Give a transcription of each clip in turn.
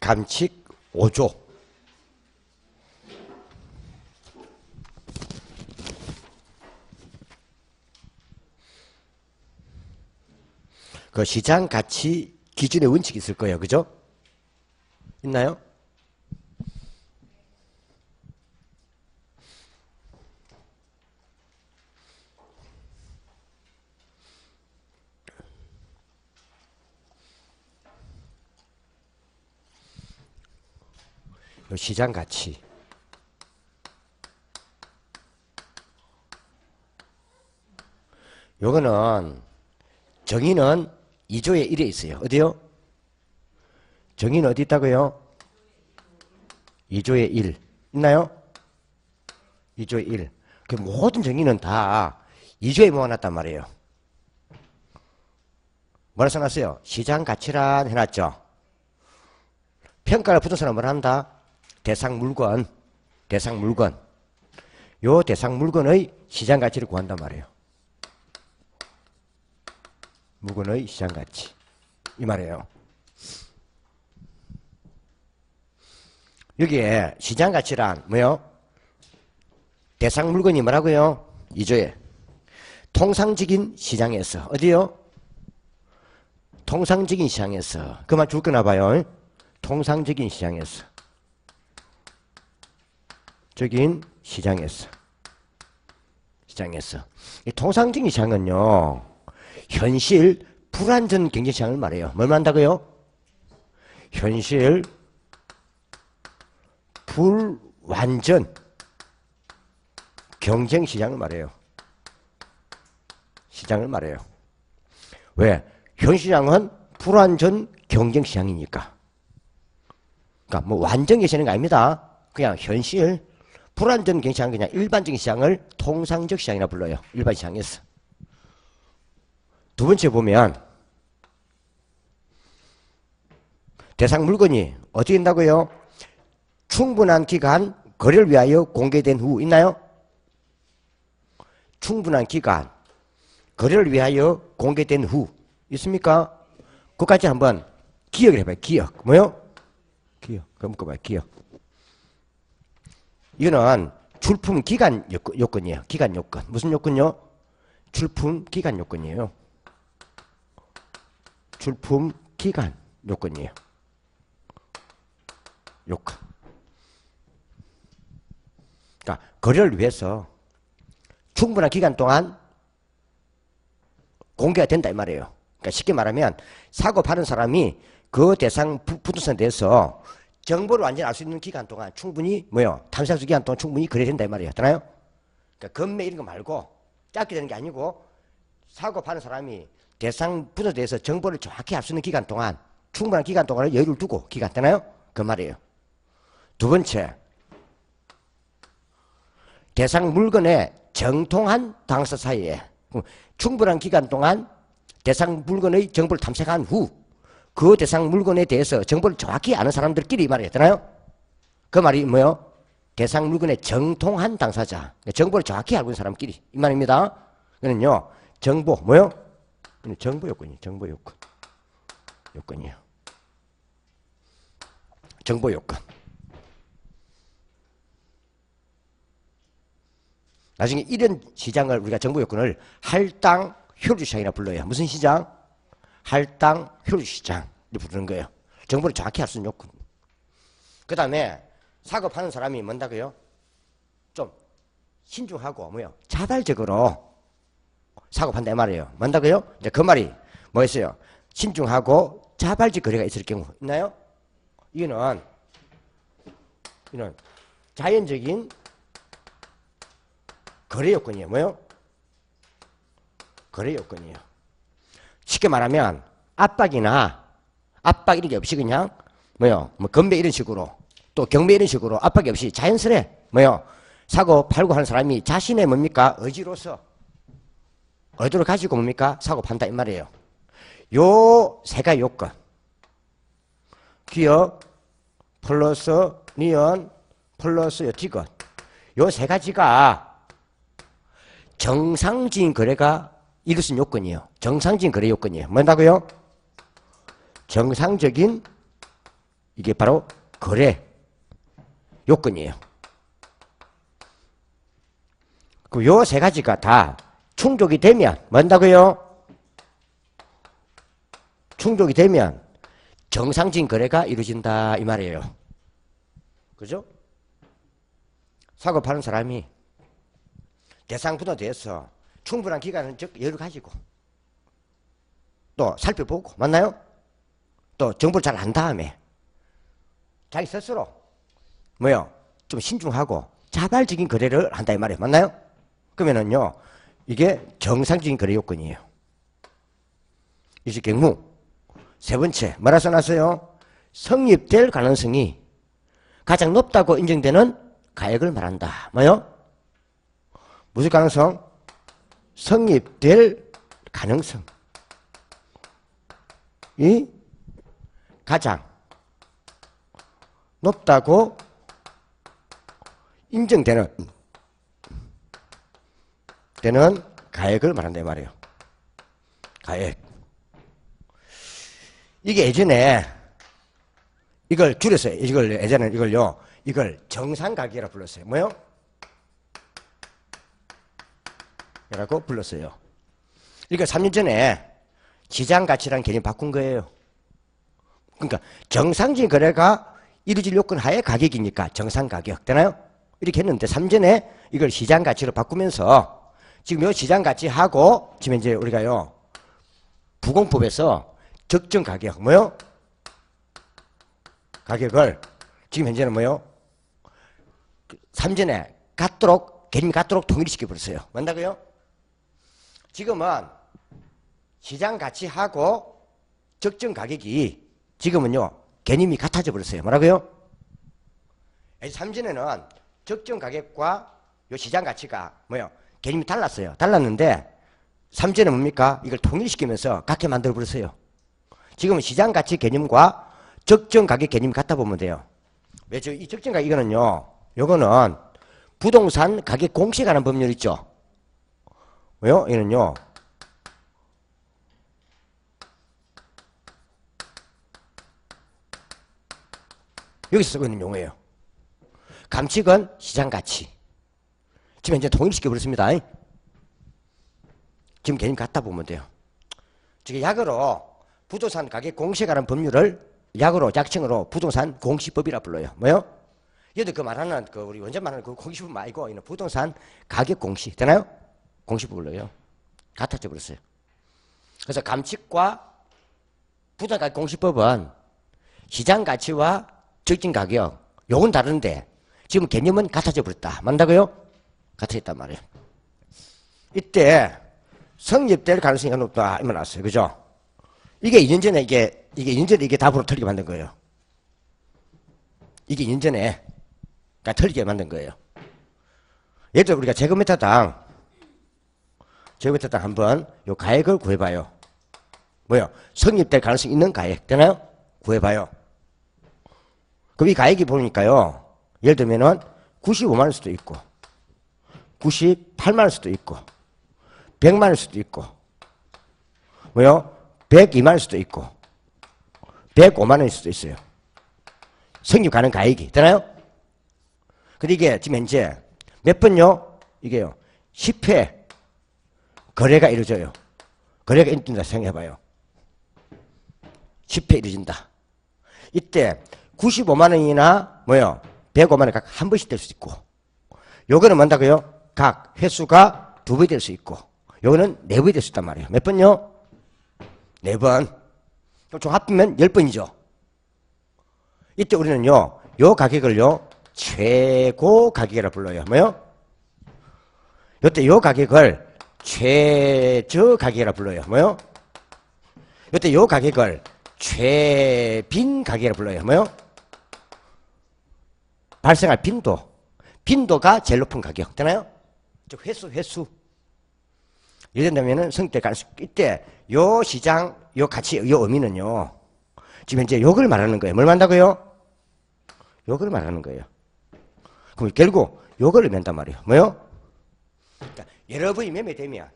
감칙 5조. 그 시장 가치 기준의 원칙이 있을 거예요. 그죠? 있나요? 시장 가치. 요거는 정의는 2조에 1에 있어요. 어디요? 정의는 어디 있다고요? 2조에 1. 있나요? 2조에 1. 그 모든 정의는 다 2조에 모아놨단 말이에요. 뭐라 써놨어요? 시장 가치란 해놨죠. 평가를 부동산은 뭐라 한다? 대상 물건. 요 대상 물건의 시장 가치를 구한단 말이에요. 물건의 시장 가치. 이 말이에요. 여기에 시장 가치란 뭐요? 대상 물건이 뭐라고요? 2조에 통상적인 시장에서. 어디요? 통상적인 시장에서. 그만 줄 거나 봐요. 통상적인 시장에서. 적인 시장에서. 이 통상적인 시장은요, 현실 불완전 경제시장을 말해요. 뭘 말한다고요? 현실 불완전 경쟁시장을 말해요. 시장을 말해요. 왜? 현시장은 불완전 경쟁시장이니까. 그러니까 뭐 완전 계시는 거 아닙니다. 그냥 현실 불완전 경쟁시장, 그냥 일반적인 시장을 통상적 시장이라 불러요. 일반 시장에서. 두 번째 보면 대상 물건이 어떻게 된다고요? 충분한 기간 거래를 위하여 공개된 후. 있나요? 충분한 기간 거래를 위하여 공개된 후. 있습니까? 그것까지 한번 기억을 해봐요. 기억. 뭐요? 기억. 그럼 묶어봐요. 기억. 이거는 출품 기간 요건이에요. 기간 요건. 무슨 요건요? 출품 기간 요건이에요. 출품 기간 요건이에요. 요건. 그러니까 거래를 위해서 충분한 기간 동안 공개가 된다 이 말이에요. 그러니까 쉽게 말하면 사고 파는 사람이 그 대상 부동산에 대해서 정보를 완전히 알 수 있는 기간 동안 충분히 뭐요? 탐색할 수 있는 기간 동안 충분히 거래된다 이 말이에요. 되나요? 그러니까 건매 이런 거 말고 짧게 되는 게 아니고 사고 파는 사람이 대상 부동산에 대해서 정보를 정확히 알 수 있는 기간 동안 충분한 기간 동안을 여유를 두고 기간 되나요? 그 말이에요. 두 번째, 대상 물건의 정통한 당사 사이에 충분한 기간 동안 대상 물건의 정보를 탐색한 후 그 대상 물건에 대해서 정보를 정확히 아는 사람들끼리 말해야 되나요? 그 말이 뭐요? 대상 물건의 정통한 당사자, 정보를 정확히 알고 있는 사람끼리 이 말입니다. 이거는요, 정보 뭐요? 정보 요건이에요. 정보 요건. 요건이에요. 정보 요건. 나중에 이런 시장을 우리가 정보 요건을 할당 효율 시장이라 불러요. 무슨 시장? 할당 효율 시장을 부르는 거예요. 정보를 정확히 알 수 있는 요건. 그 다음에 사고 파는 사람이 뭔다고요? 좀 신중하고 뭐요? 자발적으로 사고 판다 이 말이에요. 뭔다고요? 이제 그 말이 뭐였어요? 신중하고 자발적 거래가 있을 경우 있나요? 이거는 자연적인 거래 요건이에요. 뭐요? 거래 요건이에요. 쉽게 말하면 압박 이런 게 없이 그냥 뭐요? 뭐 건배 이런 식으로 또 경매 이런 식으로 압박이 없이 자연스레 뭐요? 사고 팔고 하는 사람이 자신의 뭡니까? 의지로서 의도를 가지고 뭡니까? 사고 판다 이 말이에요. 요 세 가지 요건. 기업 플러스 니은 플러스 직원. 요 세 가지가 정상적인 거래가 이것은 요건이에요. 정상적인 거래 요건이에요. 뭐라고요? 정상적인 이게 바로 거래 요건이에요. 그럼 요 세 가지가 다 충족이 되면 뭔다고요? 충족이 되면 정상적인 거래가 이루어진다 이 말이에요. 그죠? 사고 파는 사람이 대상분에 대해서 충분한 기간을 즉 여유를 가지고 또 살펴보고 맞나요? 또 정보를 잘 안 다음에 자기 스스로 뭐요? 좀 신중하고 자발적인 거래를 한다 이 말이에요. 맞나요? 그러면은요 이게 정상적인 거래 요건이에요. 이제 경무 세 번째 뭐라 써놨어요? 성립될 가능성이 가장 높다고 인정되는 가액을 말한다. 뭐요? 무슨 가능성? 성립될 가능성이 가장 높다고 인정되는 가액을 말한다 이 말이에요. 가액. 이게 예전에 이걸 줄였어요. 이걸 예전에 이걸 정상가격이라고 불렀어요. 뭐요? 이라고 불렀어요. 이거 3년 전에 시장가치라는 개념 바꾼 거예요. 그러니까 정상적인 거래가 이루어질 요건 하에 가격이니까 정상가격 되나요? 이렇게 했는데 3년 전에 이걸 시장가치로 바꾸면서 지금 요 시장가치하고 지금 이제 우리가요 부공법에서 적정가격 뭐요? 가격을 지금 현재는 뭐요? 3년 전에 개념이 같도록 통일시켜 버렸어요. 뭔다고요? 지금은 시장 가치하고 적정 가격이 지금은요 개념이 같아져 버렸어요. 뭐라고요? 3전에는 적정 가격과 요 시장 가치가 뭐요? 개념이 달랐어요. 달랐는데 3전에 뭡니까? 이걸 통일시키면서 같게 만들어 버렸어요. 지금은 시장 가치 개념과 적정 가격 개념이 같다 보면 돼요. 왜 이 적정 가격 이거는요. 요거는 부동산 가격 공시에 관한 법률 있죠. 왜요? 이는요. 여기서 쓰고 있는 용어예요. 감칙은 시장가치. 지금 이제 통일시켜 버렸습니다. 지금 개념 같다 보면 돼요. 지금 약으로 부동산 가격 공시에 관한 법률을 약으로 약칭으로 부동산 공시법이라 불러요. 뭐요? 얘도 그 말하는 우리 원전 말하는 그 공시법 말고 이는 부동산 가격 공시 되나요? 공시법 불러요. 같아져 버렸어요. 그래서 감칙과 부동산 가격 공시법은 시장 가치와 적정 가격 요건 다른데 지금 개념은 같아져 버렸다. 맞다고요? 같아졌단 말이에요. 이때 성립될 가능성이 높다 이만 나왔어요. 그죠? 이게 2년 전에 이게 2년 전에 이게 답으로 틀리게 만든 거예요. 이게 2년 전에 틀리게 만든 거예요. 예를 들어 우리가 제곱미터당 한번 요 가액을 구해봐요. 뭐요? 성립될 가능성이 있는 가액 되나요? 구해봐요. 그럼 이 가액이 보니까요. 예를 들면은 95만 원 수도 있고 98만 원 수도 있고 100만 원 수도 있고 뭐요? 102만 원 수도 있고 105만 원일 수도 있어요. 성립 가능 가액이 되나요? 근데 이게 지금 현재 몇 번요? 이게요. 10회 거래가 이루어져요. 거래가 이루어진다 생각해봐요. 10회 이루어진다. 이때 95만 원이나 뭐요? 105만 원 각 한 번씩 될 수 있고 요거는 뭔다고요? 각 횟수가 2배 될 수 있고 요거는 4배 될 수 있단 말이에요. 몇 번요? 4번. 총 합하면 10번이죠. 이때 우리는요. 요 가격을요. 최고 가격이라 불러요. 뭐요? 요때 요 가격을 최저 가격이라 불러요. 뭐요? 요때 요 가격을 최빈 가격이라 불러요. 뭐요? 발생할 빈도가 제일 높은 가격 되나요? 즉 횟수 예를 들면은 성립될 가능성 이때 요 시장 요 가치 요 의미는요 지금 이제 요걸 말하는 거예요. 뭘 말한다고요? 요걸 말하는 거예요. 그럼 결국 요걸 의미한단 말이에요. 뭐요? 그러니까 여러 번이 매매되면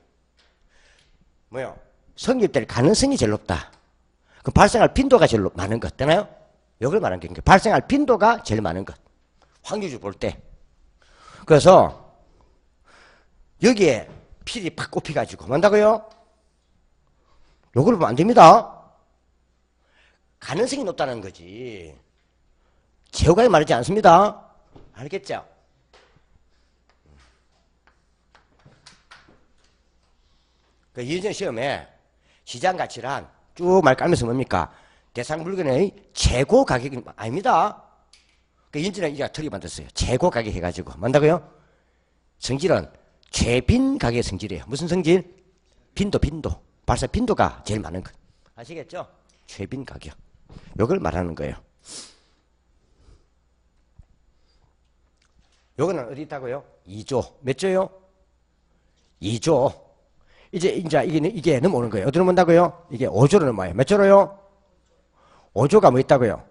뭐요? 성립될 가능성이 제일 높다. 그럼 발생할 빈도가 제일 많은 것 되나요? 이걸 말하는 게 발생할 빈도가 제일 많은 것. 확률을 볼 때. 그래서 여기에 필이 팍 꼽혀가지고 뭔다고요? 요걸 보면 안 됩니다. 가능성이 높다는 거지. 제호가 말하지 않습니다. 알겠죠? 그 이전 시험에 시장 가치란 쭉 말 깔면서 뭡니까? 대상 물건의 재고 가격이 아닙니다. 그 인지는 이가 틀리게 만들었어요. 재고 가격 해가지고. 뭔다고요? 성질은 최빈 가격의 성질이에요. 무슨 성질? 빈도. 발사 빈도가 제일 많은 것. 아시겠죠? 최빈 가격. 요걸 말하는 거예요. 요거는 어디 있다고요? 2조. 몇 조요? 2조. 이제 이게 넘어오는 거예요. 어디로 넘어온다고요? 이게 5조로 넘어요. 몇 조로요? 5조가 뭐 있다고요?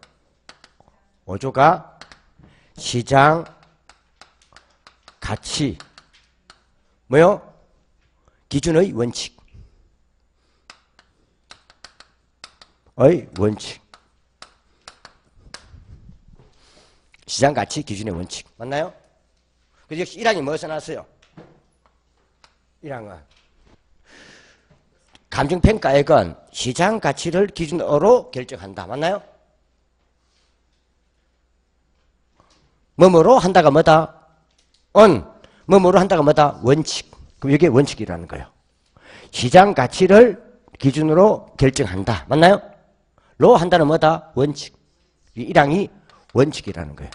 5조가 시장 가치 뭐요? 기준의 원칙. 시장 가치 기준의 원칙. 맞나요? 그래서 역시 1항이 뭐에서 나왔어요? 1항은 감정평가액은 시장 가치를 기준으로 결정한다. 맞나요? 뭐뭐로 한다가 뭐다? 뭐뭐로 한다가 뭐다? 원칙. 그럼 이게 원칙이라는 거예요. 시장 가치를 기준으로 결정한다. 맞나요? 로 한다는 뭐다? 원칙. 이 1항이 원칙이라는 거예요.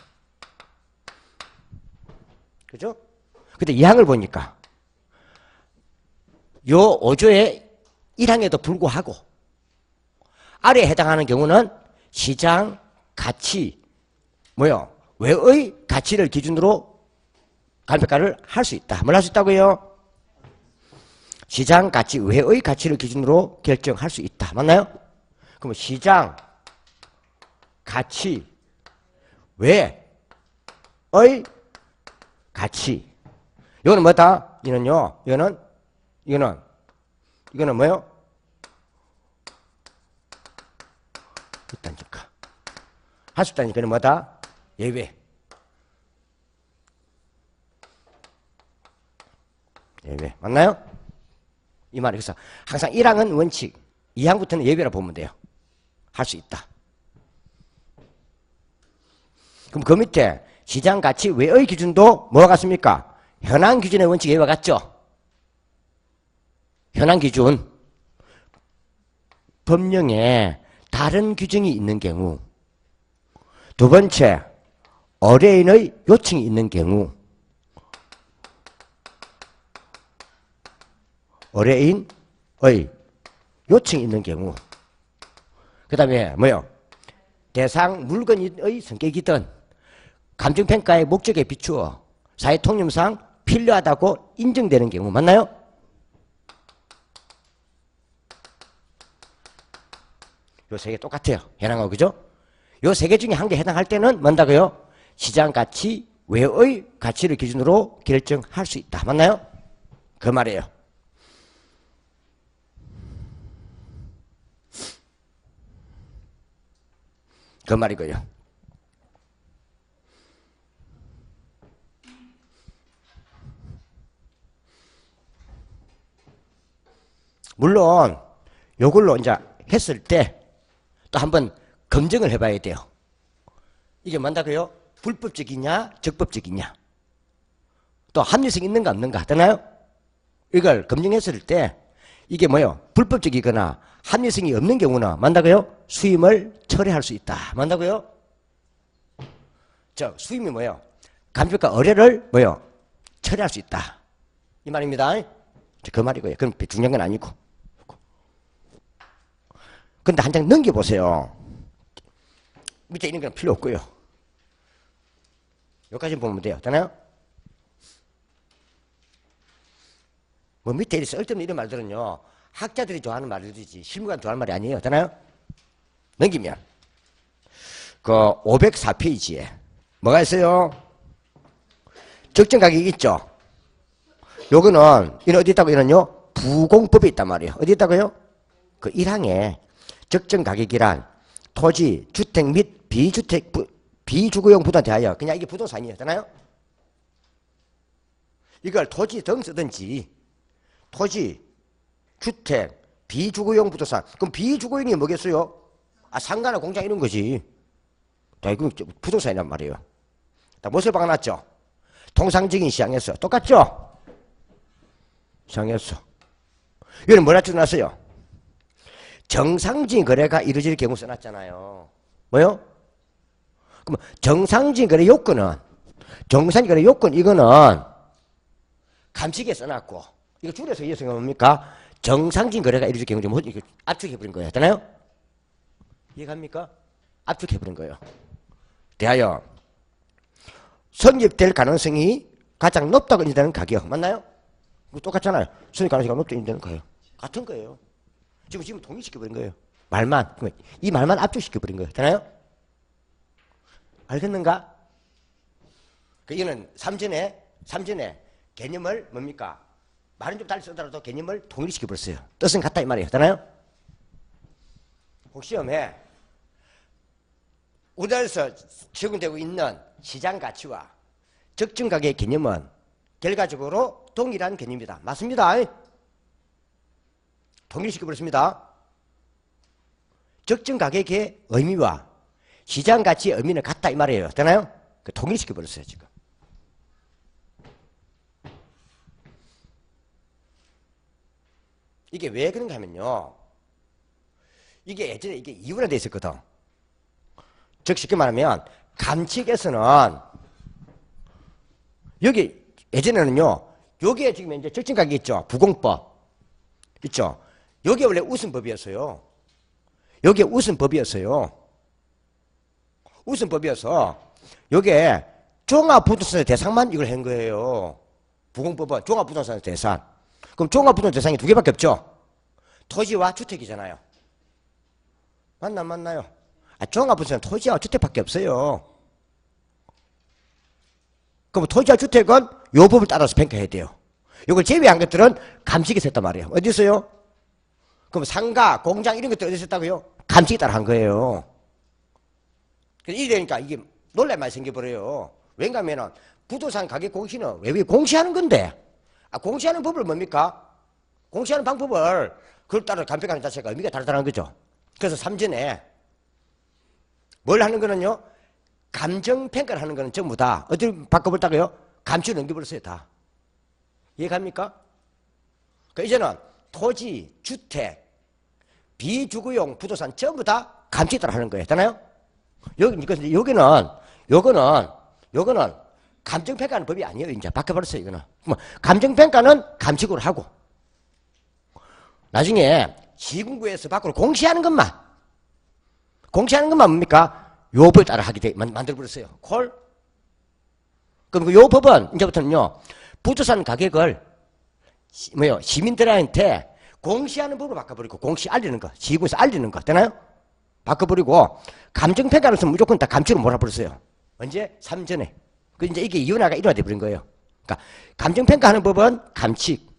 그죠? 근데 2항을 보니까 요 5조의 1항에도 불구하고 아래에 해당하는 경우는 시장 가치 외의 가치를 기준으로 감평가를 할 수 있다. 뭘 할 수 있다고요? 시장 가치 외의 가치를 기준으로 결정할 수 있다. 맞나요? 그럼 시장 가치 외의 가치. 이거는 뭐다? 이거는요. 이거는 뭐요? 있다니까. 할 수 있다니까. 이거는 뭐다? 예외. 맞나요? 이 말이. 그래서 항상 1항은 원칙, 2항부터는 예외라 보면 돼요. 할 수 있다. 그럼 그 밑에 시장 가치 외의 기준도 뭐와 같습니까? 현황 기준의 원칙 예외와 같죠? 현황 기준. 법령에 다른 규정이 있는 경우. 두 번째, 의뢰인의 요청이 있는 경우. 의뢰인의 요청이 있는 경우. 그 다음에 뭐요? 대상 물건의 성격이든 감정평가의 목적에 비추어 사회통념상 필요하다고 인정되는 경우. 맞나요? 요 세 개 똑같아요. 해당하고. 그죠? 요 세 개 중에 한 개 해당할 때는 뭔다고요? 시장 가치 외의 가치를 기준으로 결정할 수 있다. 맞나요? 그 말이에요. 그 말이고요. 물론 요걸로 이제 했을 때 또 한번 검증을 해봐야 돼요. 이게 뭔다고요? 불법적이냐 적법적이냐, 또 합리성 있는가 없는가 하잖아요. 이걸 검증했을 때 이게 뭐요? 불법적이거나 합리성이 없는 경우는 뭔다고요? 수임을 철회할 수 있다. 뭔다고요? 수임이 뭐요? 감정평가 의뢰를 뭐요? 철회할 수 있다. 이 말입니다. 그 말이고요. 그럼 중요한 건 아니고. 근데 한 장 넘겨보세요. 밑에 있는 건 필요 없고요. 여기까지 보면 돼요. 되나요? 뭐 밑에 쓸데없는 이런 말들은요, 학자들이 좋아하는 말들이지 실무관 좋아하는 말이 아니에요. 되나요? 넘기면 그 504페이지에 뭐가 있어요? 적정 가격이 있죠. 요거는 이는 어디 있다고? 이는요 부공법에 있단 말이에요. 어디 있다고요? 그 1항에 적정 가격이란 토지, 주택 및 비주택, 비주거용 부동산에 대하여 그냥 이게 부동산이었잖아요. 이걸 토지 등 쓰든지 토지, 주택, 비주거용 부동산. 그럼 비주거용이 뭐겠어요? 아, 상가나 공장 이런 거지. 자, 이거 부동산이란 말이에요. 무엇을 박아놨죠? 통상적인 시장에서. 똑같죠? 시장에서. 이거는 뭐라 써놨어요? 정상적인 거래가 이루어질 경우 써놨잖아요. 뭐요? 그럼 정상적인 거래 요건은, 정상적인 거래 요건, 이거는 감칙에 써놨고, 이거 줄여서 이어서 뭡니까? 정상적인 거래가 이루어질 경우 좀 압축해버린 거예요. 되나요? 이해갑니까? 압축해버린 거예요. 대하여 성립될 가능성이 가장 높다고 인정되는 가격. 맞나요? 똑같잖아요. 성립 가능성이 높다고 인정되는 가격. 같은 거예요. 지금 동의시켜버린 거예요. 말만. 이 말만 압축시켜버린 거예요. 되나요? 알겠는가? 이거는 삼전에 개념을 뭡니까? 말은 좀 달리 쓰더라도 개념을 통일시켜버렸어요. 뜻은 같다 이 말이에요. 되나요? 혹 시험에 우리나라에서 적용되고 있는 시장 가치와 적정 가격의 개념은 결과적으로 동일한 개념이다. 맞습니다. 통일시켜버렸습니다. 적정 가격의 의미와 시장 가치의 의미는 같다 이 말이에요. 되나요? 통일시켜버렸어요 지금. 이게 왜 그런가 하면요. 이게 예전에 이게 이유화되어 있었거든. 즉 쉽게 말하면 감칙에서는 여기 예전에는요. 여기에 지금 이제 적정 가격이 있죠. 부공법 있죠. 여기에 원래 우선법이었어요. 여기에 우선법이었어요. 우선법이어서 여기에 종합부동산 대상만 이걸 한 거예요. 부공법은 종합부동산 대상. 그럼 종합부동산 대상이 두 개밖에 없죠. 토지와 주택이잖아요. 맞나요? 종합부동산 토지와 주택밖에 없어요. 그럼 토지와 주택은 요 법을 따라서 평가해야 돼요. 이걸 제외한 것들은 감식이 셌단 말이에요. 어디 있어요? 그럼 상가, 공장 이런 것들 어디 있었다고요? 감식이 따라 한 거예요. 그래서 이러니까 이게 논란이 생겨버려요. 왜냐 하면 부동산 가격 공시는 왜 공시하는 건데, 공시하는 법을 뭡니까? 공시하는 방법을 그걸 따라 감평하는 자체가 의미가 다르다는 거죠. 그래서 3전에 뭘 하는 거는요, 감정평가를 하는 거는 전부 다 어디 바꿔볼다고요? 감추 넘겨버렸어요, 다. 이해갑니까? 그러니까 이제는 토지, 주택, 비주거용 부동산 전부 다 감추에 따라 하는 거예요. 되나요? 요거는 감정평가하는 법이 아니에요. 이제 바꿔버렸어요, 이거는. 감정평가는 감식으로 하고, 나중에 시군구에서 밖으로 공시하는 것만 뭡니까? 요 법에 따라 하게 만들어버렸어요. 콜? 그럼 요 법은 이제부터는요, 부동산 가격을 시민들한테 공시하는 법으로 바꿔버리고, 공시 알리는 거, 시군에서 알리는 거, 되나요? 바꿔버리고, 감정평가는 무조건 다 감추로 몰아버렸어요. 언제? 3전에. 이제 이게 이혼화가 일어나돼 버린 거예요. 그러니까 감정평가하는 법은 감칙.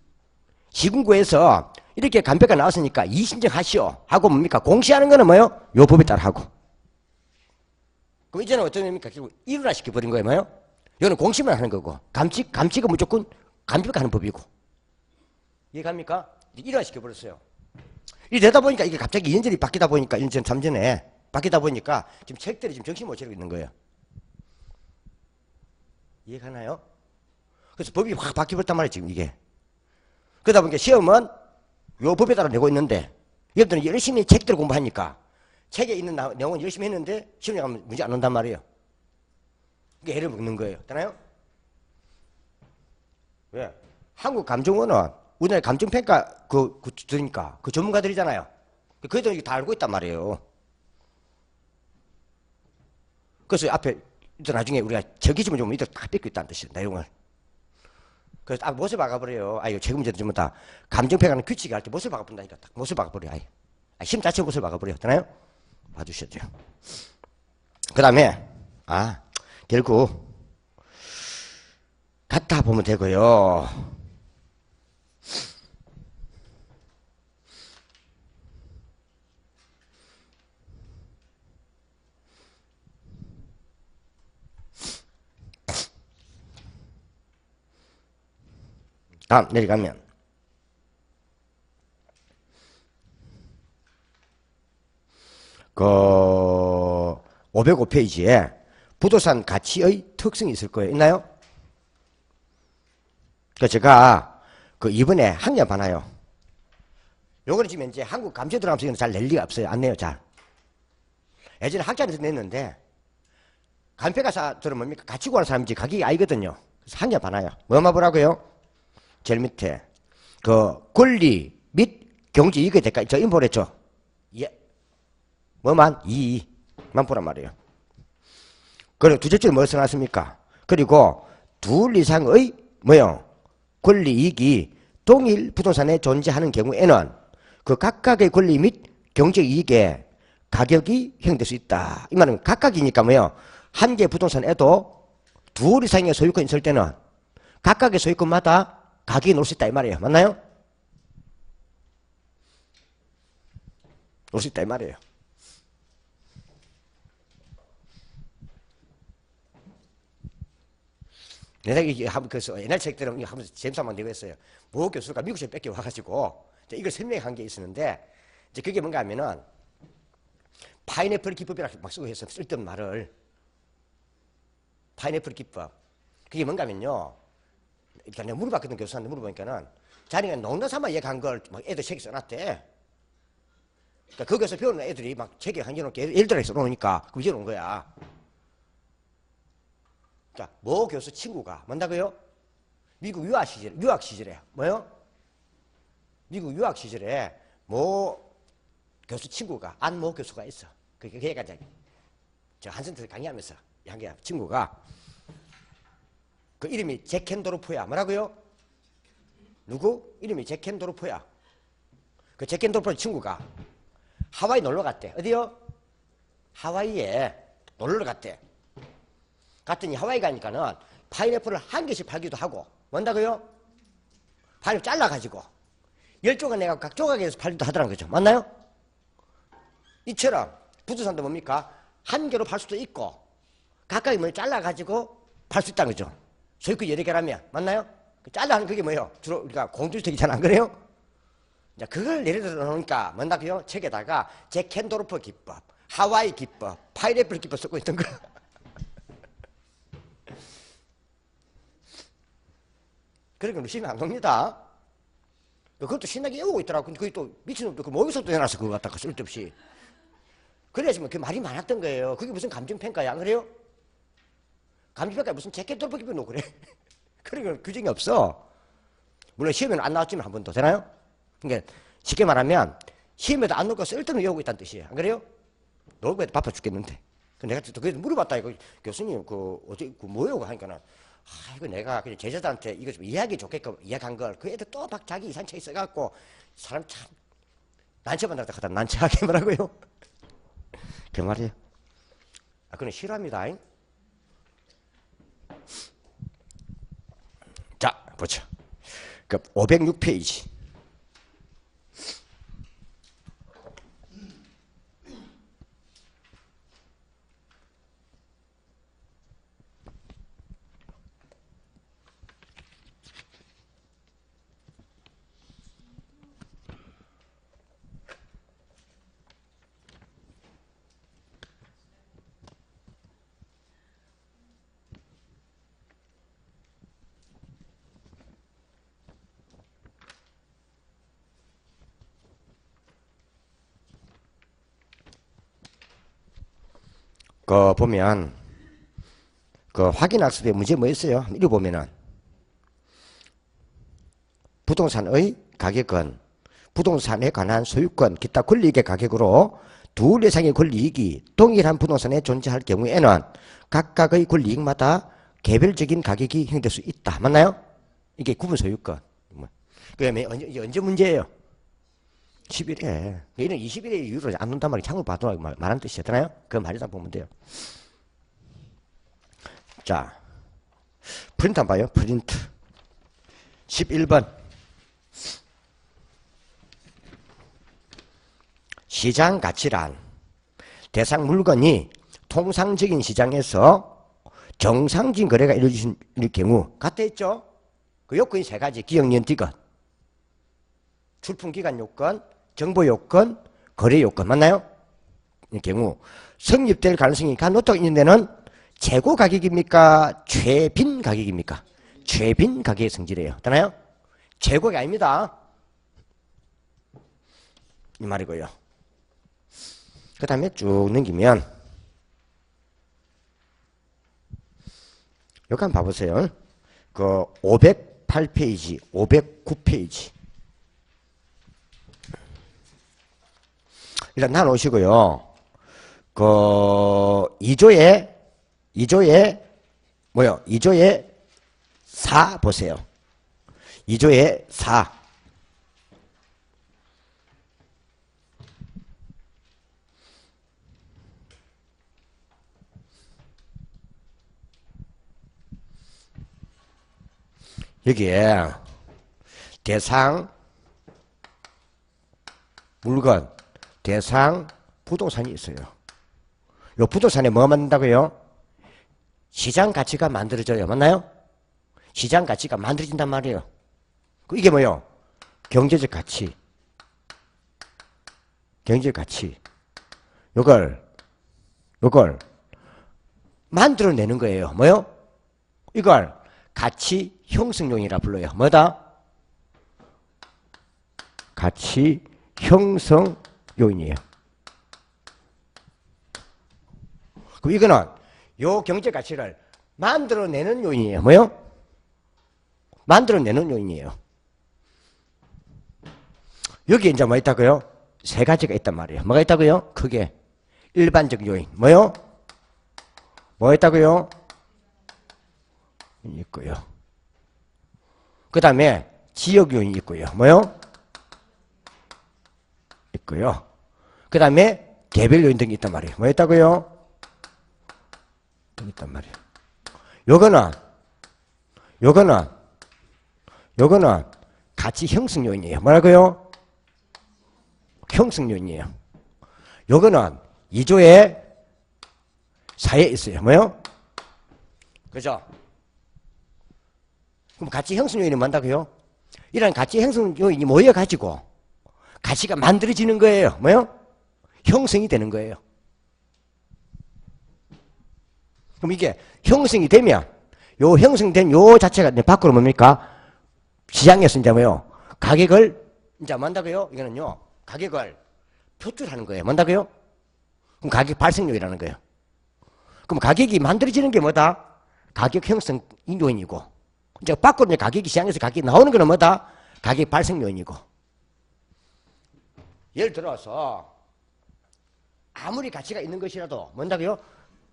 시군구에서 이렇게 감평가 나왔으니까 이신정하시오 하고 뭡니까? 공시하는 거는 뭐예요? 요 법에 따라 하고. 그럼 이제는 어떤 의미입니까? 결국 일원화시켜버린 거예요. 뭐예요? 이거는 공시만 하는 거고, 감칙은 무조건 감평가하는 법이고. 이해갑니까? 일원화시켜버렸어요. 이 되다 보니까 이게 갑자기 2년전이 바뀌다 보니까 1년 3전에 바뀌다 보니까 지금 책들이 지금 정신 못 차리고 있는 거예요. 이해가나요? 그래서 법이 확 바뀌었단 말이에요, 지금 이게. 그러다 보니까 시험은 요 법에 따라 내고 있는데, 여러분들은 열심히 책들을 공부하니까 책에 있는 내용은 열심히 했는데 시험에 가면 문제 안 온단 말이에요. 그게 해를 먹는 거예요. 되나요? 왜? 한국감정원은 우리나라 감정평가 들으니까 그 전문가들이잖아요. 그들이 다 알고 있단 말이에요. 그래서 앞에 나중에 우리가 저기지면 좀 이들 다 뺏고 있다는 뜻이에요. 내용을. 그래서 못을 박아버려요. 이거 최근 문제도 전부 다 감정평가는 규칙이 할 때 못을 박아본다니까. 딱 못을 박아버려. 시험 자체 못을 박아버려. 되나요? 봐주셔야죠. 그 다음에 결국 갖다 보면 되고요. 다음 내려가면 그 505페이지에 부동산 가치의 특성이 있을 거예요. 있나요? 그 제가 그 이번에 학년 봐놔요. 요거는 지금 이제 한국 감시 들어가면서 잘 낼 리가 없어요. 안 내요, 잘. 예전에 학자한테 냈는데 간패가사들은 뭡니까? 같이 구하는 사람이지 가격이 아니거든요. 그래서 학년 봐놔요. 뭐만 보라고요? 제일 밑에 그 권리 및 경제 이익의 대가 저 인보랬죠. 예. 뭐만 이만 보란 말이에요. 그리고 두째 줄 뭐 써놨습니까? 그리고 둘 이상의 뭐요? 권리 이익이 동일 부동산에 존재하는 경우에는 그 각각의 권리 및 경제 이익에 가격이 형성될 수 있다. 이 말은 각각이니까 뭐요? 한 개 부동산에도 둘 이상의 소유권이 있을 때는 각각의 소유권마다 가격이 놓을 수 있다 이 말이에요. 맞나요? 놓을 수 있다 이 말이에요. 내가 이게 그래서 옛날 책들은 하면서 재미삼아 내고 했어요. 모 교수가 미국에서 뺏겨 와가지고 이걸 설명한 게 있었는데 이제 그게 뭔가 하면은 파인애플 기법이라고 막 쓰고 해서 쓸데없는 말을 파인애플 기법 그게 뭔가 하면요. 일단 내가 물어봤거든 교수한테 물어보니까는 자기가 농담 삼아 얘기한 걸 막 애들 책에 써놨대. 그러니까 거기서 배우는 애들이 막 책에 한겨놓게 예를 들어 써놓으니까 그거 읽어놓은 거야. 자, 모 교수 친구가 뭔다고요? 미국 유학 시절에 뭐요? 미국 유학 시절에 모 교수 친구가 안모 교수가 있어. 그 걔가 저 한센터에서 강의하면서 한게 친구가 그 이름이 잭켄도르프야. 뭐라고요? 누구? 이름이 잭켄도르프야. 그 잭켄도르프 친구가 하와이 놀러 갔대. 어디요? 하와이에 놀러 갔대. 갔더니 하와이 가니까는 파인애플을 한 개씩 팔기도 하고 뭔다고요? 파인애플 잘라가지고 10조각 내가 각 조각에서 팔기도 하더란 거죠. 맞나요? 이처럼 부동산도 뭡니까? 한 개로 팔 수도 있고 각각이 뭐 잘라가지고 팔 수 있다는 거죠. 소유권 여러 개라면 맞나요? 잘라하는 그게 뭐예요? 주로 우리가 공주주택이 잘 안 그래요? 자, 그걸 예를 들어 놓으니까 뭔다고요? 책에다가 잭켄도르프 기법, 하와이 기법, 파인애플 기법 쓰고 있던 거. 그러니까 의심이 안 납니다. 그것도 신나게 외우고 있더라고. 근데 그게 또 미친놈도 그 모의서도 해놨어. 그거 갖다가 쓸데없이. 그래야지 뭐 그 말이 많았던 거예요. 그게 무슨 감정평가야. 안 그래요? 감정평가에 무슨 재킷돌보 기분 놓고 그래. 그러니까 규정이 없어. 물론 시험에는 안 나왔지만 한 번도. 되나요? 그러니까 쉽게 말하면 시험에도 안 놓고 쓸데없는 외우고 있다는 뜻이에요. 안 그래요? 놀고 해도 바빠 죽겠는데. 내가 그래도 물어봤다. 이거 교수님 어제 뭐 외우고 하니까는 이거 내가 그냥 제자들한테 이거 좀 이해하기 좋게끔 이야기한 걸 그 애들 또 막 자기 이상처 있어갖고 사람 참 난처만 하다 하다 난처하게 뭐라고요? 그 말이에요. 그건 싫어합니다. 자, 보죠. 그 506페이지. 그 보면 그 확인학습의 문제 뭐 있어요? 읽어보면은 부동산의 가격은 부동산에 관한 소유권, 기타 권리익의 가격으로 둘 이상의 권리익이 동일한 부동산에 존재할 경우에는 각각의 권리익마다 개별적인 가격이 형성될 수 있다. 맞나요? 이게 구분 소유권. 그다음에 언제 문제예요? 10일에. 이런 20일의 이유로 안 논단 말이 창을 봐두라고 말하는 뜻이잖아요? 그 말이다 보면 돼요. 자, 프린트 한번 봐요. 프린트. 11번. 시장 가치란 대상 물건이 통상적인 시장에서 정상적인 거래가 이루어질 경우 같아 있죠? 그 요건이 세 가지. 기억니은 디귿. 출품기간 요건, 정보 요건, 거래 요건. 맞나요? 이 경우 성립될 가능성이 간혹 있는 데는 재고 가격입니까? 최빈 가격입니까? 최빈 가격의 성질이에요. 되나요? 재고가 아닙니다. 이 말이고요. 그 다음에 쭉 넘기면 여기 한번 봐보세요. 그 508페이지, 509페이지. 일단 나누시고요. 그 2조에 4 보세요. 2조에 4. 여기에 대상 물건, 대상 부동산이 있어요. 요 부동산에 뭐가 만든다고요? 시장 가치가 만들어져요. 맞나요? 시장 가치가 만들어진단 말이에요. 이게 뭐요? 경제적 가치. 경제적 가치. 요걸 만들어내는 거예요. 뭐요? 이걸 가치 형성용이라 불러요. 뭐다? 가치 형성 요인이에요. 그럼 이거는 요 경제 가치를 만들어내는 요인이에요. 뭐요? 만들어내는 요인이에요. 여기 이제 뭐 있다고요? 세 가지가 있단 말이에요. 뭐가 있다고요? 크게 일반적 요인. 뭐요? 뭐 있다고요? 있고요. 그 다음에 지역 요인이 있고요. 뭐요? 있고요. 그 다음에 개별 요인 등이 있단 말이에요. 뭐 있다고요? 등 있단 말이에요. 요거는 가치 형성 요인이에요. 뭐라고요? 형성 요인이에요. 요거는 2조에 4에 있어요. 뭐요? 그죠? 그럼 가치 형성 요인이 뭔다고요? 이런 가치 형성 요인이 모여가지고 가치가 만들어지는 거예요. 뭐요? 형성이 되는 거예요. 그럼 이게 형성이 되면 요 형성된 요 자체가 밖으로 뭡니까? 시장에서 이제 뭐요? 가격을 이제 뭔다고요? 이거는요. 가격을 표출하는 거예요. 뭔다고요? 그럼 가격 발생률이라는 거예요. 그럼 가격이 만들어지는 게 뭐다? 가격 형성 요인이고 이제 밖으로 이제 가격이 시장에서 가격이 나오는 거는 뭐다? 가격 발생 요인이고. 예를 들어서 아무리 가치가 있는 것이라도 뭔다고요?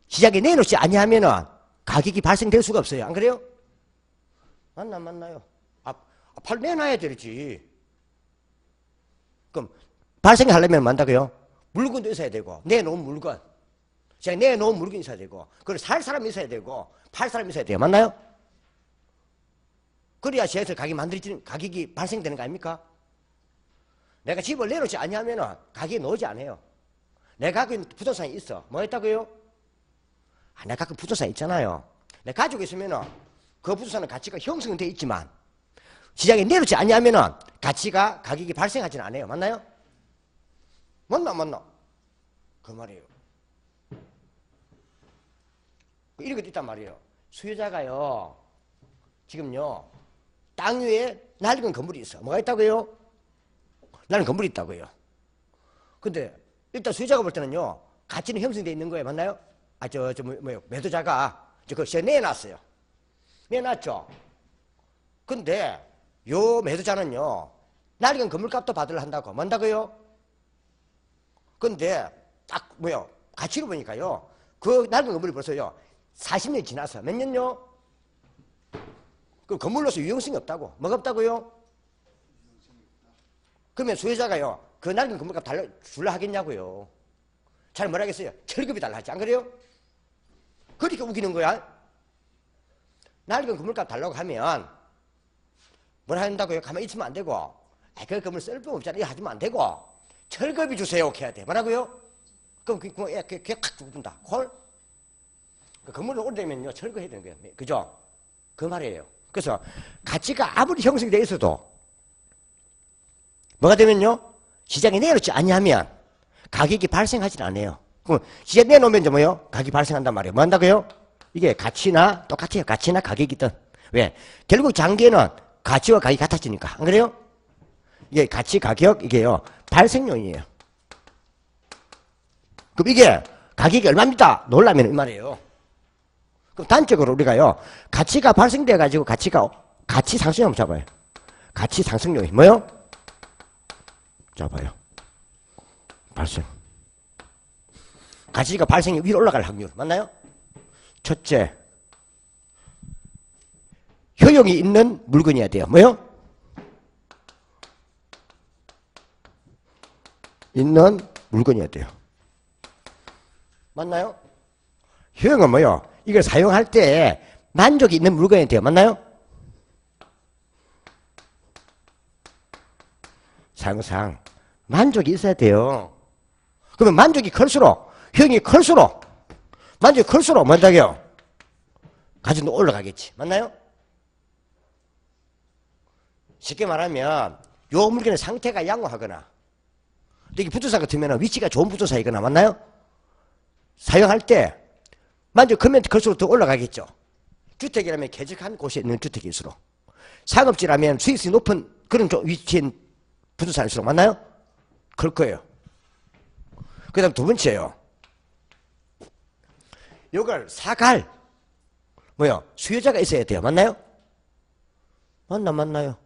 시장에 내놓지 아니하면은 가격이 발생될 수가 없어요. 안 그래요? 맞나요? 바로 내놔야 되지. 그럼 발생하려면 뭔다고요? 물건도 있어야 되고 내놓은 물건. 시장에 내놓은 물건이 있어야 되고 그걸 살 사람이 있어야 되고 팔 사람이 있어야 돼요. 맞나요? 그래야 시장에서 가격이 발생되는 거 아닙니까? 내가 집을 내놓지 아니하면 가격이 나오지 않아요. 내가 갖고 있는 부동산이 있어. 뭐 했다고요? 내가 갖고 부동산이 있잖아요. 내가 가지고 있으면 그 부동산은 가치가 형성되어 있지만 시장에 내놓지 아니하면 가격이 발생하지는 않아요. 맞나요? 맞나? 그 말이에요. 이런 것도 있단 말이에요. 수요자가요. 지금요. 땅 위에 낡은 건물이 있어. 뭐가 있다고요? 낡은 건물이 있다고요. 근데 일단 수요자가 볼 때는요. 가치는 형성되어 있는 거예요. 맞나요? 매도자가 그걸 내놨어요. 내놨죠. 근데 요 매도자는요. 낡은 건물값도 받으려 한다고. 뭔다고요? 근데 딱 가치로 보니까요. 그 낡은 건물이 벌써요. 40년이 지나서 몇 년요? 그 건물로서 유용성이 없다고. 뭐가 없다고요? 그러면 수요자가요. 그 낡은 건물값 줄라 하겠냐고요. 잘 뭐라겠어요? 철급이 달라 하지. 안 그래요? 그렇게 우기는 거야. 낡은 건물값 달라고 하면 뭘 한다고요? 가만히 있으면 안 되고 그 건물 쓸모없잖아. 이거 하시면 안 되고 철급이 주세요. 이렇게 해야 돼. 뭐라고요? 그럼 그게 확 죽는다. 콜? 그 건물을 오래되면요. 철거해야 되는 거예요. 그죠? 그 말이에요. 그래서 가치가 아무리 형성이 되어 있어도 뭐가 되면요? 시장에 내놓지 않냐면 가격이 발생하진 않아요. 그럼 시장에 내놓으면 이제 뭐요? 가격이 발생한단 말이에요. 뭐 한다고요? 이게 가치나 똑같아요. 가치나 가격이든. 왜? 결국 장기에는 가치와 가격이 같아지니까. 안 그래요? 이게 가치, 가격, 이게요. 발생 요인이에요. 그럼 이게 가격이 얼마입니다. 놀라면 이 말이에요. 그럼 단적으로 우리가요. 가치가 발생돼 가지고 가치 상승 한번 잡아요. 가치 상승 요인 뭐요? 잡아요. 발생. 가치가 발생이 위로 올라갈 확률 맞나요? 첫째, 효용이 있는 물건이어야 돼요. 뭐요? 있는 물건이어야 돼요. 맞나요? 효용은 뭐요? 이걸 사용할 때 만족이 있는 물건이 돼요. 맞나요? 사용상 만족이 있어야 돼요. 그러면 만족이 클수록 효용이 클수록 만족이 클수록 뭐다게요? 가격도 올라가겠지. 맞나요? 쉽게 말하면 요 물건의 상태가 양호하거나 이게 부동산 같으면 위치가 좋은 부동산이거나 맞나요? 사용할 때 만족 크면 클수록 더 올라가겠죠. 주택이라면 쾌적한 곳에 있는 주택일수록 상업지라면 수익성이 높은 그런 위치인 부동산일수록 맞나요? 그럴 거예요. 그 다음 두 번째예요. 요걸 사갈 뭐요? 수요자가 있어야 돼요. 맞나요? 맞나요?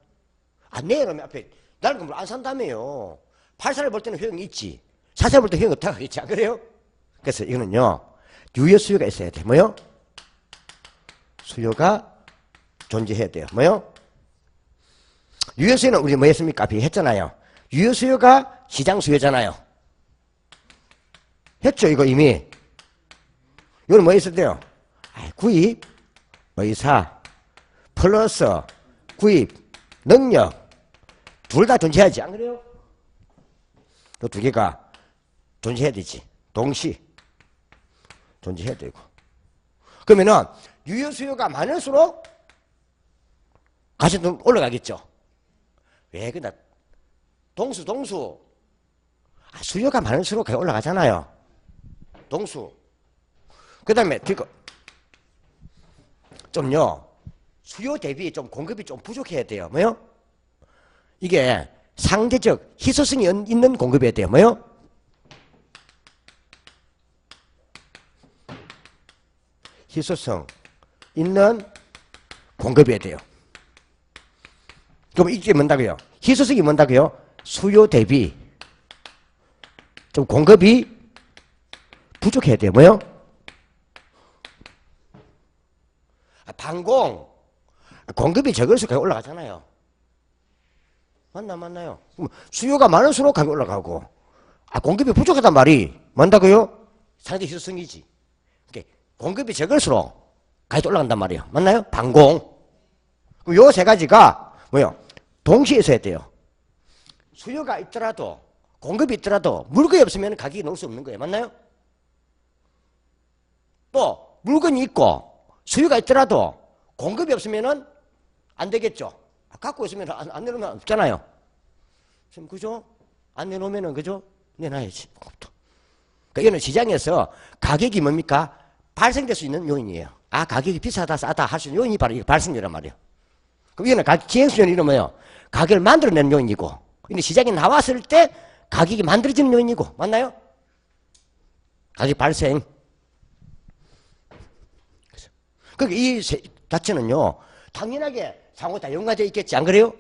안 내놓으면 앞에 다른 건물 안 산다며요. 8살을 볼 때는 효용이 있지. 4살을 볼 때 효용이 없다고 하겠지. 안 그래요? 그래서 이거는요. 유효 수요가 있어야 돼. 뭐요? 수요가 존재해야 돼요. 뭐요? 유효 수요는 우리 뭐 했습니까? 앞에 했잖아요. 유효 수요가 시장 수요잖아요. 했죠, 이거 이미. 이거는 뭐 있을 때요? 구입, 의사, 플러스 구입, 능력. 둘 다 존재해야지. 안 그래요? 그 두 개가 존재해야 되지. 동시 존재해야 되고. 그러면은 유효 수요가 많을수록 가격도 올라가겠죠. 왜 그나 동수 수요가 많을수록 가격 올라가잖아요. 동수. 그 다음에 좀요 수요 대비 좀 공급이 좀 부족해야 돼요. 뭐요? 이게 상대적 희소성이 있는 공급이어야 돼요. 뭐요? 희소성 있는 공급이어야 돼요. 그럼 이게 뭔다고요? 희소성이 뭔다고요? 수요 대비 좀 공급이 부족해야 돼요. 뭐요? 방공 공급이 적을수록 가격 올라가잖아요. 맞나요? 수요가 많을수록 가격 올라가고 공급이 부족하단 말이 뭔다고요? 상대 희소성이지. 그러니까 공급이 적을수록 가격이 올라간단 말이에요. 맞나요? 방공. 그럼 요 세 가지가 뭐요? 동시에 있어야 돼요. 수요가 있더라도 공급이 있더라도 물건이 없으면 가격이 놓을 수 없는 거예요. 맞나요? 또 물건이 있고 수요가 있더라도 공급이 없으면 안 되겠죠. 갖고 있으면 안 내놓으면 없잖아요. 그죠? 안 내놓으면 그죠? 내놔야지. 그러니까 이거는 시장에서 가격이 뭡니까? 발생될 수 있는 요인이에요. 가격이 비싸다 싸다 할 수 있는 요인이 바로 발생요란 말이에요. 그럼 이거는 기행수요는 이런 뭐예요? 가격을 만들어내는 요인이고 근데 시장에 나왔을 때 가격이 만들어지는 요인이고 맞나요? 가격 발생. 그러니까 이 자체는요 당연하게 상호 다 연관되어 있겠지. 안 그래요?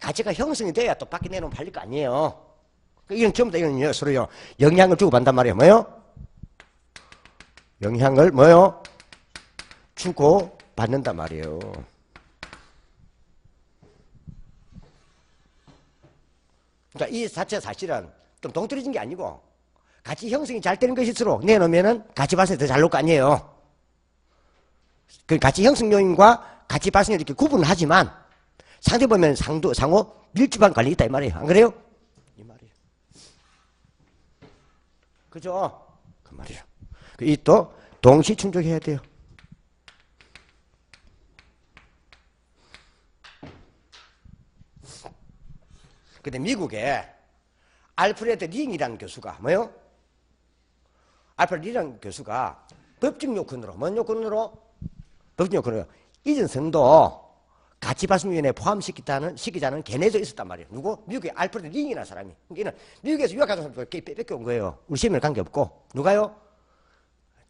가치가 형성이 돼야 또 밖에 내놓으면 팔릴 거 아니에요. 이건 전부 다 이건 서로요 영향을 주고 받단 말이에요. 뭐요? 영향을 뭐요? 주고 받는단 말이에요. 그러니까 이 자체 사실은 좀 동떨어진 게 아니고 가치 형성이 잘 되는 것일수록 내놓으면은 가치 발생이 더 잘 나올 거 아니에요. 그 가치 형성 요인과 가치 발생을 이렇게 구분을 하지만 상대 보면 상호 밀집한 관리 있다 이 말이에요. 안 그래요? 이 말이에요. 그죠? 그 말이에요. 이 또 동시 충족해야 돼요. 근데 미국에 알프레드 링이라는 교수가 뭐요? 알프레드 링이라는 교수가 법적 요건으로 뭔 요건으로? 법적 요건으로 이전성도 가치발생위원회에 포함시키자는 견해도 있었단 말이에요. 누구? 미국의 알프레드 링이라는 사람이. 그러니까 미국에서 유학가서 뺏겨온 거예요. 우리 시험에 관계없고. 누가요?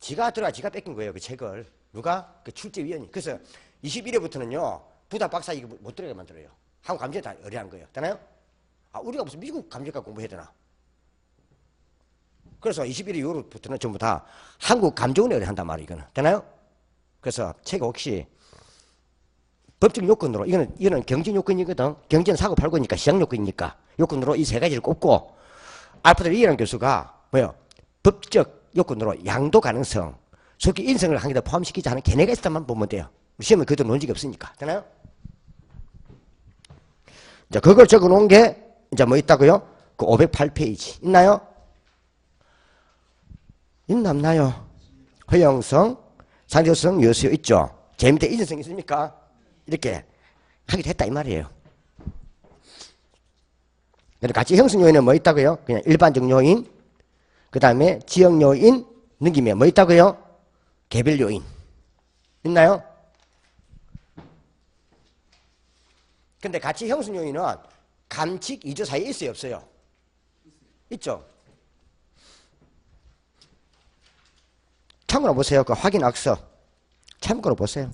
지가 뺏긴 거예요. 그 책을. 누가? 그 출제위원이. 그래서 21회부터는요. 부다 박사 이거 못 들어가게 만들어요. 한국 감정에 다 의뢰한 거예요. 되나요? 아, 우리가 무슨 미국 감정과 공부해야 되나? 그래서 21회 이후부터는 전부 다 한국 감정원에 의뢰한단 말이에요. 이거는. 되나요? 그래서 책 혹시 법적 요건으로 이거는 경쟁 요건이거든. 경제는 사고 팔고니까 시장 요건이니까 요건으로 이 세 가지를 꼽고 알프레드 링이라는 교수가 뭐요? 법적 요건으로 양도 가능성, 속기 인성을 한 개 더 포함시키지 않은 견해가 있었다만 보면 돼요. 시험에 그것도 논지가 없으니까. 되나요? 자, 그걸 적어 놓은 게 이제 뭐 있다고요? 그 508페이지. 있나요? 있나요? 허용성, 상대성, 유효성 있죠? 제 밑에 이전성 있습니까? 이렇게 하기도 했다 이 말이에요. 근데 가치 형성 요인은 뭐 있다고요? 그냥 일반적 요인, 그 다음에 지역 요인, 느낌에 뭐 있다고요? 개별 요인. 있나요? 근데 가치 형성 요인은 감칙, 이조 사이에 있어요, 없어요? 있죠? 참고로 보세요. 그 확인 악서. 참고로 보세요.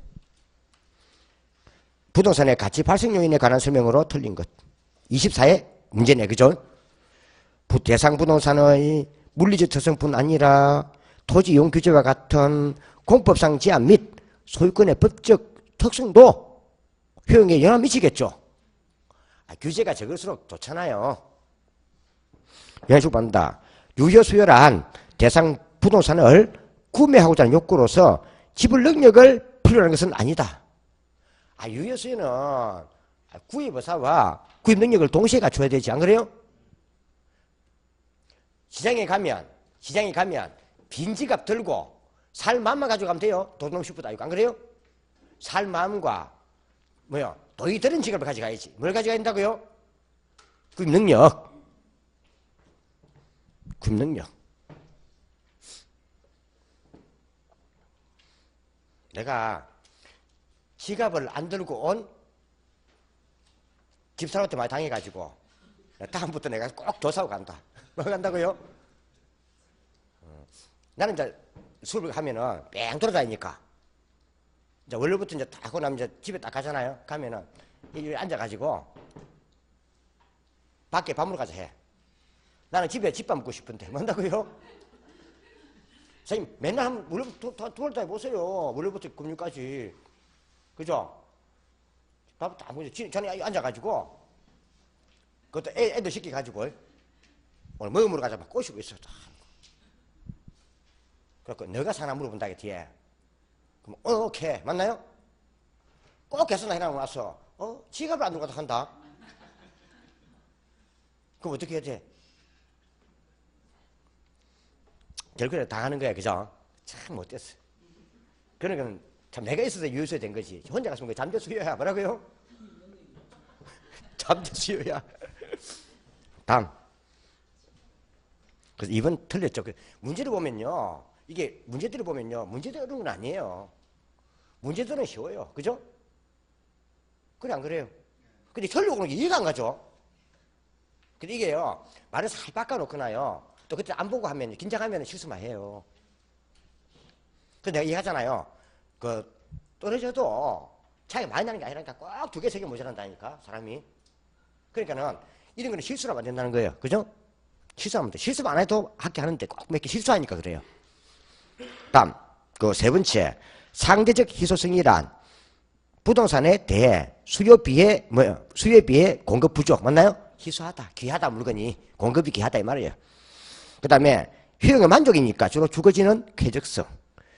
부동산의 가치 발생 요인에 관한 설명으로 틀린 것. 24회 문제네, 그죠? 대상 부동산의 물리적 특성뿐 아니라 토지 이용 규제와 같은 공법상 제한 및 소유권의 법적 특성도 효용에 영향을 미치겠죠. 규제가 적을수록 좋잖아요. 영향을 받는다. 유효수요란 대상 부동산을 구매하고자 하는 욕구로서 지불 능력을 필요로 하는 것은 아니다. 유효수요는 구입 의사와 구입 능력을 동시에 갖춰야 되지 안 그래요? 시장에 가면 빈지갑 들고 살 마음만 가지고 가면 돼요. 도둑놈 슈퍼도 아니고 안 그래요? 살 마음과 뭐요? 돈이 들은 지갑을 가져가야지. 뭘 가져가야 된다고요? 구입 능력. 구입 능력. 내가 지갑을 안 들고 온 집사람한테 많이 당해가지고 다음부터 내가 꼭 조사하고 간다. 뭐 간다고요? 나는 이제 수업을 하면은 뺑 돌아다니니까 이제 월요일부터 이제 딱 하고 나면 이제 집에 딱 가잖아요. 가면은 여기 앉아가지고 밖에 밥 먹으러 가자 해. 나는 집에 집밥 먹고 싶은데 뭐 한다고요? 선생님 맨날 한 월요일부터 토요일 다 해보세요. 월요일부터 금요일까지. 그죠? 밥 다 먹고 저는 앉아가지고 그것도 애들 시켜가지고 오늘 먹으러 가자 막 꼬시고 있어. 그래서 너가 사나 물어본다 게 뒤에. 그럼 오케이 맞나요? 꼭 개선나 해놔고 나서 지갑을 안 들고 가서 한다. 그럼 어떻게 해야 돼? 결국에 당하는 거야, 그죠? 참 못됐어. 그러니까 참 내가 있어서 유효수요 된 거지. 혼자 갔으면 그 잠재 수요야. 뭐라고요? 잠재 수요야. 다음. 그래서 2번 틀렸죠. 문제를 보면요. 이게 문제들을 보면요. 문제들이 어려운 건 아니에요. 문제들은 쉬워요. 그죠? 그래 안 그래요? 근데 전력으로 이해가 안 가죠? 근데 이게요. 말을 살 바꿔놓거나요. 또 그때 안 보고 하면 긴장하면 실수만 해요. 그래서 내가 얘기하잖아요. 떨어져도 차이가 많이 나는 게 아니라니까 꼭 2개, 3개 모자란다니까 사람이. 그러니까는 이런 거는 실수하면 안 된다는 거예요. 그죠? 실수하면 돼. 실수 안 해도 학교하는데 꼭 몇 개 실수하니까 그래요. 다음, 세 번째. 상대적 희소성이란 부동산에 대해 수요에 비해 공급 부족. 맞나요? 희소하다, 귀하다 물건이. 공급이 귀하다 이 말이에요. 그 다음에 효용의 만족이니까 주로 주거지는 쾌적성,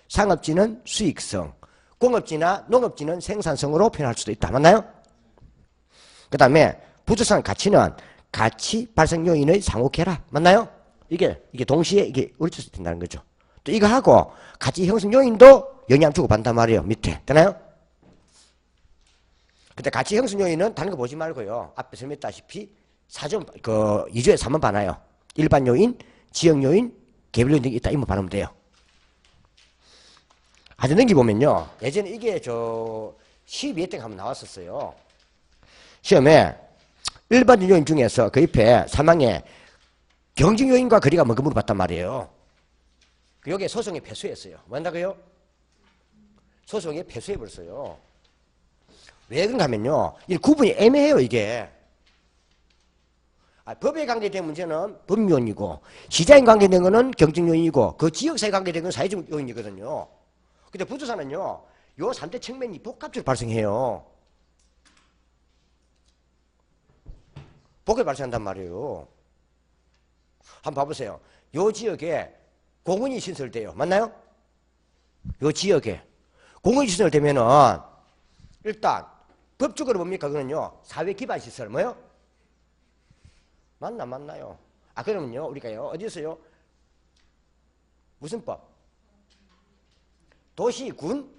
상업지는 수익성, 공업지나 농업지는 생산성으로 표현할 수도 있다. 맞나요? 그 다음에 부동산 가치는 가치 발생 요인의 상호 결합. 맞나요? 이게 동시에 이게 우리쳐서 된다는 거죠. 또 이거 하고 가치 형성 요인도 영향 주고 받는단 말이에요. 밑에. 되나요? 근데 가치 형성 요인은 다른 거 보지 말고요. 앞에 설명했다시피 2조에 3번 봐놔요. 일반 요인, 지역 요인, 개별 요인 등이 있다. 이만 봐놓으면 돼요. 아주 넘기보면요. 예전에 이게 12회 때 한번 나왔었어요. 시험에 일반 요인 중에서 그 옆에 3항에 경직 요인과 거리가 뭔가 물어봤단 말이에요. 여기에 소송에 패소했어요. 뭔다고요? 소송에 패소해버렸어요. 왜 그런가 하면요. 이 구분이 애매해요, 이게. 법에 관계된 문제는 법요인이고, 시장에 관계된 거는 경직 요인이고, 그 지역사회 관계된 건 사회적 요인이거든요. 근데 부도산은요, 요 3대 측면이 복합적으로 발생해요. 복합 발생한단 말이에요. 한번 봐보세요. 요 지역에 공원이 신설돼요. 맞나요? 요 지역에 공원이 신설되면은 일단 법적으로 뭡니까? 그거는요, 사회 기반 시설 뭐요? 맞나요? 그러면요, 우리가요, 어디서요? 무슨 법? 도시군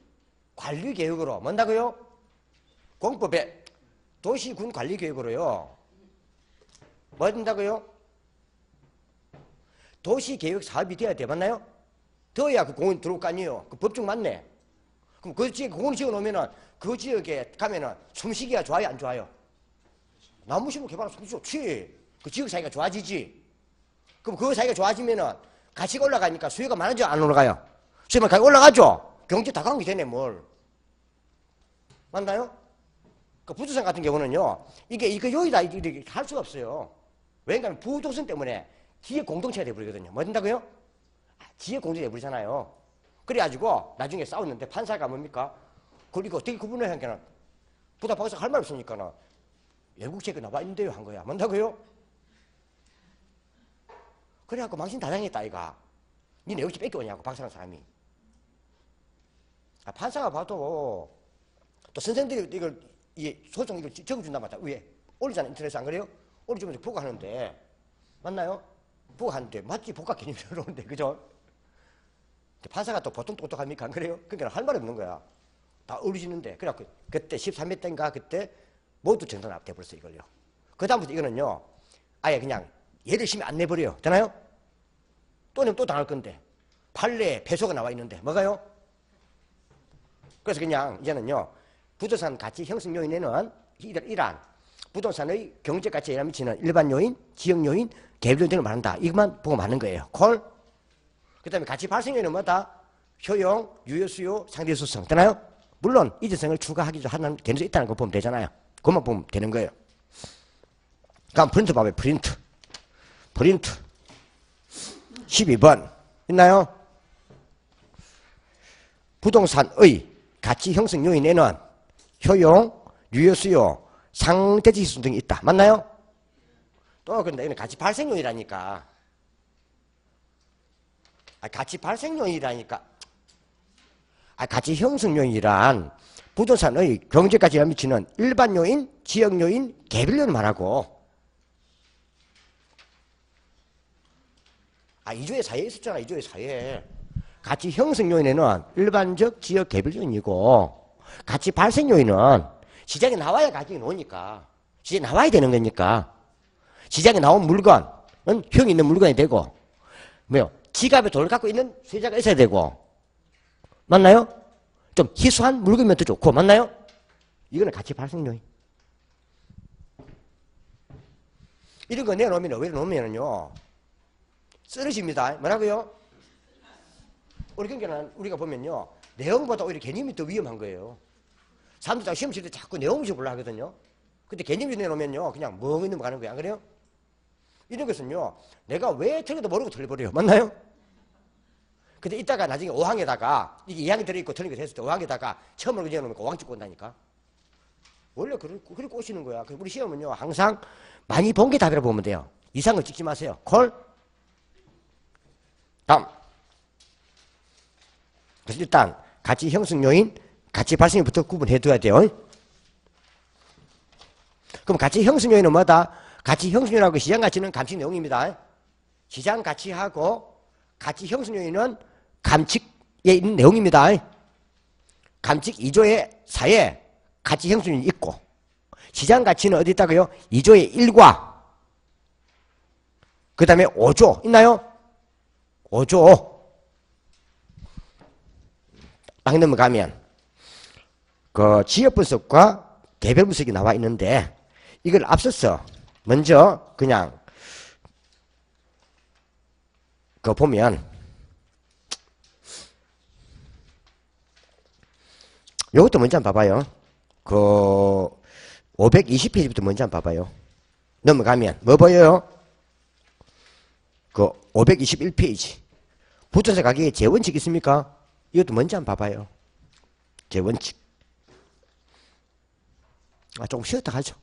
관리계획으로 뭔다고요? 공법에 도시군 관리계획으로요. 뭐 된다고요? 도시계획 사업이 돼야 돼. 맞나요? 더야 그 공원 들어올 거 아니에요. 그 법적 맞네. 그럼 그 지역에 공원을 지어놓으면은 그 지역에 가면은 숨쉬기가 좋아요, 안 좋아요? 나무심을 개발하면 숨쉬기 좋지. 그 지역 사이가 좋아지지. 그럼 그 사이가 좋아지면은 가치가 올라가니까 수요가 많아져, 안 올라가요? 수요가 가격 올라가죠? 경제 다강이 되네, 뭘. 맞나요? 그 부동산 같은 경우는요, 이거 여기다 이렇게 할 수가 없어요. 왜냐하면 부동산 때문에 지역 공동체가 돼버리거든요. 뭐 된다고요? 지역 공동체가 돼버리잖아요. 그래가지고 나중에 싸웠는데 판사가 뭡니까? 그리고 어떻게 구분을 한 게는 부다 박사 할 말 없으니까는 외국 책에 나와 있는데요 한 거야. 뭔다고요? 그래갖고 망신 다 당했다 아이가. 니네 역시 뺏겨오냐고 박사라는 사람이. 판사가 봐도 또 선생들이 이걸 소송 이걸 적어준단 말이야. 위에 올리잖아. 인터넷에 안 그래요? 올려주면서 보고하는데 맞나요? 보고하는데 맞지? 복합 개념이 들어오는데 그죠? 판사가 또 보통 똑똑합니까? 안 그래요? 그러니까 할 말이 없는 거야. 다 올리시는데 그래갖고 그때 13회 때인가 그때 모두 정당 납돼버렸어 이걸요. 그 다음부터 이거는요 아예 그냥 예를 심히 안 내버려요. 되나요? 또 내면 또 당할 건데 판례에 패소가 나와 있는데 뭐가요? 그래서 그냥 이제는요 부동산 가치 형성 요인에는 이러한 부동산의 경제 가치에 영향을 미치는 일반 요인, 지역 요인, 개별 요인 등을 말한다. 이것만 보고 많은 거예요. 콜. 그 다음에 가치 발생 요인은 뭐다? 효용, 유효 수요, 상대 수성. 되나요? 물론 이재성을 추가하기도 하는 되는 수 있다는 거 보면 되잖아요. 그것만 보면 되는 거예요. 그럼 프린트 봐봐요. 프린트 12번 있나요? 부동산의 가치 형성 요인에는 효용, 유효 수요, 상대지수 등이 있다. 맞나요? 또 근데 이건 가치 발생 요인이라니까. 가치 발생 요인이라니까. 가치 형성 요인이란 부동산의 경제가치에 미치는 일반 요인, 지역 요인, 개별 요인 말하고. 2조의 사이에 있었잖아. 2조의 사이에. 가치 형성 요인에는 일반적, 지역, 개별 요인이고 가치 발생 요인은 시장에 나와야 가격이 나오니까 시장에 나와야 되는 거니까 시장에 나온 물건은 효용이 있는 물건이 되고 뭐요? 지갑에 돈을 갖고 있는 소유자가 있어야 되고 맞나요? 좀 희소한 물건이면 더 좋고 맞나요? 이거는 가치 발생 요인. 이런 거 내놓으면 왜 놓으면요 쓰러집니다. 뭐라고요? 우리 경계는 우리가 보면요 내용보다 오히려 개념이 더 위험한 거예요. 사람들 다 시험 칠 때 자꾸 내용 위주로 보려 하거든요. 근데 개념이 내놓으면요 그냥 멍이 넘어가는 거야. 안 그래요? 이런 것은요 내가 왜 틀려도 모르고 틀려버려요. 맞나요? 근데 이따가 나중에 5항에다가 이게 2항이 들어있고 틀린 거 됐을 때 5항에다가 처음으로 내놓으면 5항 찍고 온다니까. 원래 그렇게 꼬시는 거야. 그래서 우리 시험은요 항상 많이 본 게 답이라고 보면 돼요. 이상을 찍지 마세요. 콜. 다음. 그래서 일단 가치 형성 요인, 가치 발생부터 구분해둬야 돼요. 그럼 가치 형성 요인은 뭐다? 가치 형성 요인하고 시장 가치는 감칙 내용입니다. 시장 가치하고 가치 형성 요인은 감칙에 있는 내용입니다. 감칙 2조의 4에 가치 형성 요인이 있고 시장 가치는 어디 있다고요? 2조의 1과 그 다음에 5조 있나요? 5조. 딱 넘어가면 그 지역 분석과 개별 분석이 나와 있는데 이걸 앞서서 먼저 그냥 그 보면 요것도 먼저 한번 봐봐요. 그 520페이지부터 먼저 한번 봐봐요. 넘어가면 뭐 보여요? 그 521페이지 부동산 가격의 재원칙 있습니까? 이것도 먼저 한번 봐봐요. 재원칙. 조금 쉬었다 가죠.